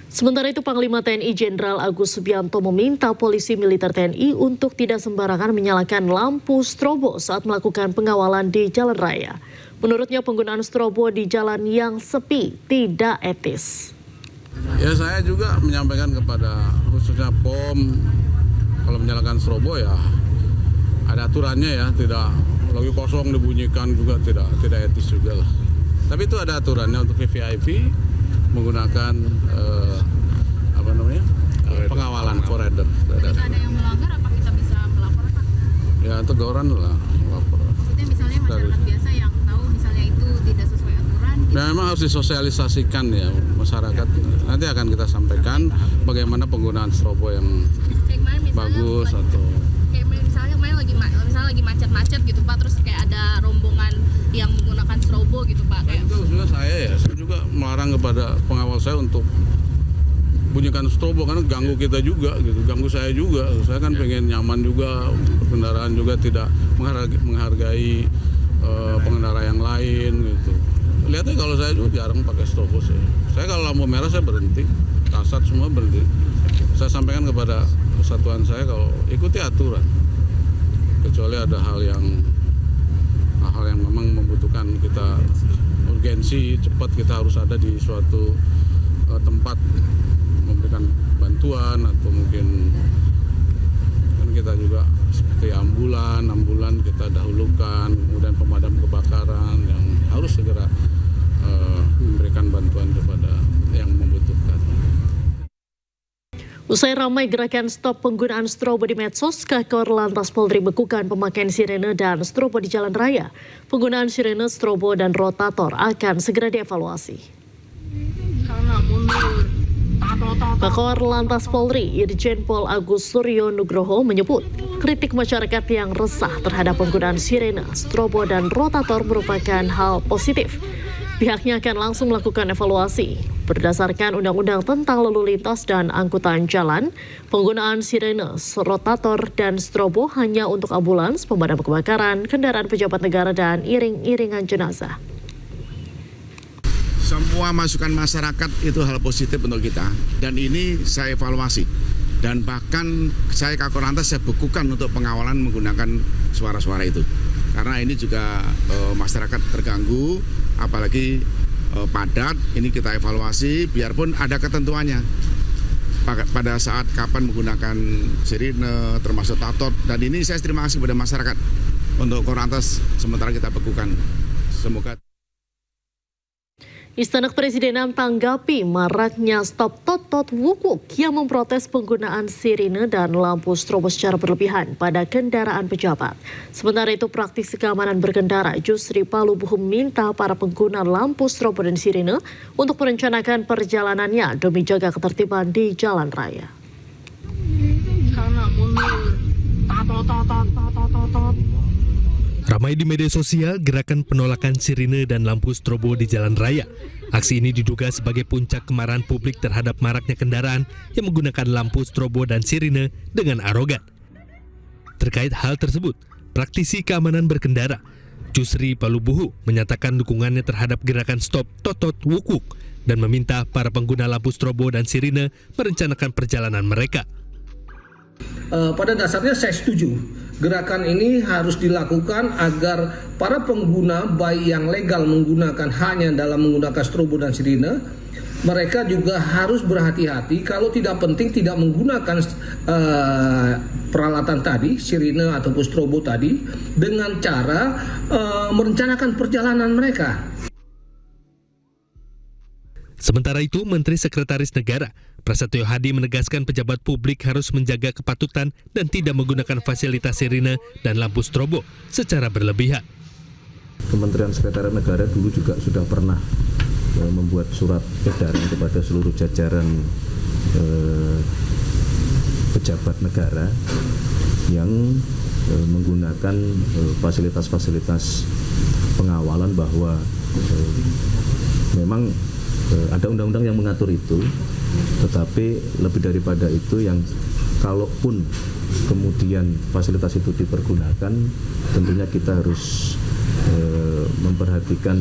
Sementara itu, Panglima TNI Jenderal Agus Subianto meminta polisi militer TNI untuk tidak sembarangan menyalakan lampu strobo saat melakukan pengawalan di jalan raya. Menurutnya, penggunaan strobo di jalan yang sepi tidak etis. Ya, saya juga menyampaikan kepada khususnya POM, kalau menyalakan strobo ya ada aturannya ya, tidak lagi kosong dibunyikan juga tidak etis juga lah. Tapi itu ada aturannya untuk VVIP menggunakan pengawalan forerunner. Jika ada yang melanggar, apa kita bisa melapor, Pak? Ya, teguran lah melapor. Maksudnya misalnya masyarakat biasa yang tahu misalnya itu tidak sesuai aturan. Nah, memang harus disosialisasikan ya masyarakat. Nanti akan kita sampaikan bagaimana penggunaan strobo yang bagus atau kayak misalnya lagi macet-macet gitu, Pak, terus kayak ada rombongan yang menggunakan strobo gitu, Pak. Kayak itu juga saya juga melarang kepada pengawal saya untuk bunyikan strobo karena ganggu kita juga gitu, ganggu saya juga. Saya kan pengen nyaman juga, kendaraan juga tidak menghargai pengendara yang lain gitu. Lihatnya kalau saya juga jarang pakai strobo saya. Saya kalau lampu merah saya berhenti, kasat semua berhenti. Saya sampaikan kepada kesatuan saya kalau ikuti aturan. Kecuali ada hal yang memang membutuhkan kita urgensi, cepat kita harus ada di suatu tempat memberikan bantuan atau mungkin kan kita juga seperti ambulan kita dahulukan, kemudian pemadam kebakaran yang harus segera memberikan bantuan kepada yang membutuhkan. Usai ramai gerakan stop penggunaan strobo di medsos, Kakor Lantas Polri bekukan pemakaian sirene dan strobo di jalan raya. Penggunaan sirene, strobo, dan rotator akan segera dievaluasi. Kakor Lantas Polri, Irjen Pol Agus Suryo Nugroho menyebut, kritik masyarakat yang resah terhadap penggunaan sirene, strobo, dan rotator merupakan hal positif. Pihaknya akan langsung melakukan evaluasi. Berdasarkan Undang-Undang tentang Lalu Lintas dan Angkutan Jalan, penggunaan sirene, rotator, dan strobo hanya untuk ambulans, pemadam kebakaran, kendaraan pejabat negara, dan iring-iringan jenazah. Semua masukan masyarakat itu hal positif untuk kita, dan ini saya evaluasi. Dan bahkan saya Kakor Lantas saya bekukan untuk pengawalan menggunakan suara-suara itu. Karena ini juga masyarakat terganggu, apalagi padat, ini kita evaluasi biarpun ada ketentuannya pada saat kapan menggunakan sirine, termasuk tatot. Dan ini saya terima kasih kepada masyarakat untuk Korlantas sementara kita bekukan. Semoga Istana Kepresidenan tanggapi maraknya stop totot wukuk yang memprotes penggunaan sirine dan lampu strobo secara berlebihan pada kendaraan pejabat. Sementara itu, praktisi keamanan berkendara Jusri Palubuhu meminta para pengguna lampu strobo dan sirine untuk merencanakan perjalanannya demi jaga ketertiban di jalan raya. Ramai di media sosial gerakan penolakan sirine dan lampu strobo di jalan raya. Aksi ini diduga sebagai puncak kemarahan publik terhadap maraknya kendaraan yang menggunakan lampu strobo dan sirine dengan arogan. Terkait hal tersebut, praktisi keamanan berkendara Jusri Palubuhu menyatakan dukungannya terhadap gerakan stop totot wukuk dan meminta para pengguna lampu strobo dan sirine merencanakan perjalanan mereka. Pada dasarnya saya setuju gerakan ini harus dilakukan agar para pengguna baik yang legal menggunakan hanya dalam menggunakan strobo dan sirine, mereka juga harus berhati-hati kalau tidak penting tidak menggunakan peralatan tadi, sirine ataupun strobo tadi, dengan cara merencanakan perjalanan mereka. Sementara itu, Menteri Sekretaris Negara Prasetyo Hadi menegaskan pejabat publik harus menjaga kepatutan dan tidak menggunakan fasilitas sirine dan lampu strobo secara berlebihan. Kementerian Sekretariat Negara dulu juga sudah pernah membuat surat edaran kepada seluruh jajaran pejabat negara yang menggunakan fasilitas-fasilitas pengawalan bahwa memang ada undang-undang yang mengatur itu, tetapi lebih daripada itu yang kalaupun kemudian fasilitas itu dipergunakan, tentunya kita harus memperhatikan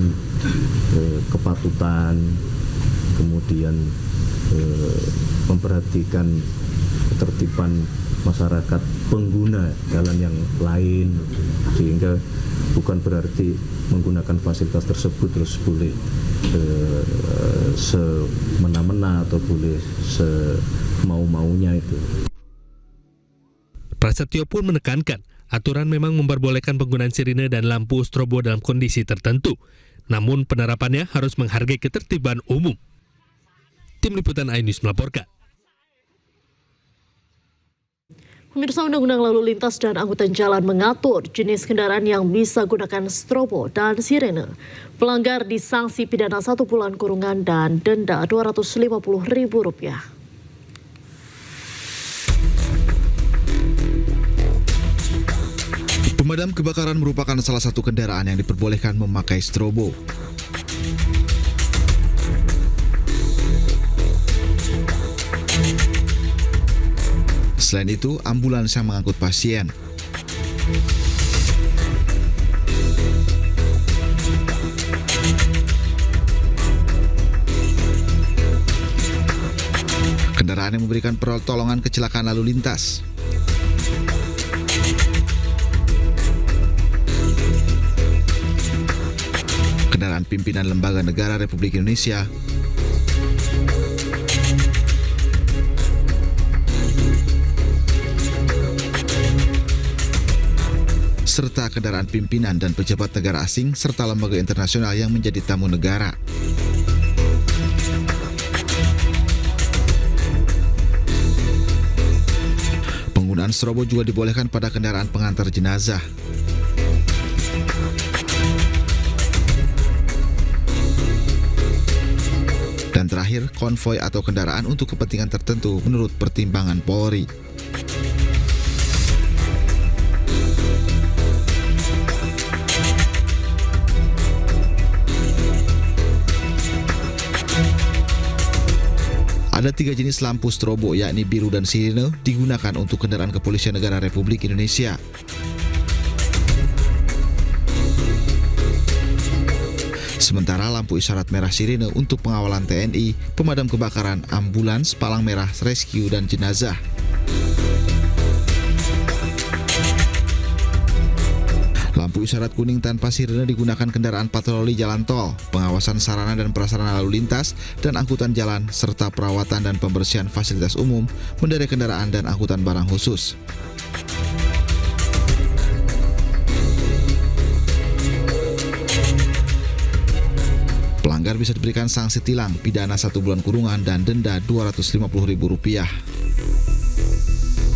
kepatutan, kemudian memperhatikan ketertiban masyarakat pengguna jalan yang lain, sehingga bukan berarti menggunakan fasilitas tersebut terus boleh semena-mena atau boleh semau-maunya itu. Prasetyo pun menekankan aturan memang memperbolehkan penggunaan sirine dan lampu strobo dalam kondisi tertentu, namun penerapannya harus menghargai ketertiban umum. Tim Liputan iNews melaporkan. Pemirsa, Undang-Undang Lalu Lintas dan Angkutan Jalan mengatur jenis kendaraan yang bisa gunakan strobo dan sirene. Pelanggar disanksi pidana 1 bulan kurungan dan denda Rp250.000. Pemadam kebakaran merupakan salah satu kendaraan yang diperbolehkan memakai strobo. Selain itu, ambulans yang mengangkut pasien. Kendaraan yang memberikan pertolongan kecelakaan lalu lintas. Kendaraan pimpinan lembaga negara Republik Indonesia. Serta kendaraan pimpinan dan pejabat negara asing serta lembaga internasional yang menjadi tamu negara. Penggunaan strobo juga dibolehkan pada kendaraan pengantar jenazah. Dan terakhir, konvoi atau kendaraan untuk kepentingan tertentu menurut pertimbangan Polri. Ada 3 jenis lampu strobo, yakni biru dan sirine, digunakan untuk kendaraan kepolisian negara Republik Indonesia. Sementara lampu isyarat merah sirine untuk pengawalan TNI, pemadam kebakaran, ambulans, palang merah, rescue, dan jenazah. Lampu isyarat kuning tanpa sirine digunakan kendaraan patroli jalan tol, pengawasan sarana dan prasarana lalu lintas, dan angkutan jalan, serta perawatan dan pembersihan fasilitas umum, menderek kendaraan dan angkutan barang khusus. Pelanggar bisa diberikan sanksi tilang, pidana 1 bulan kurungan, dan denda Rp250.000.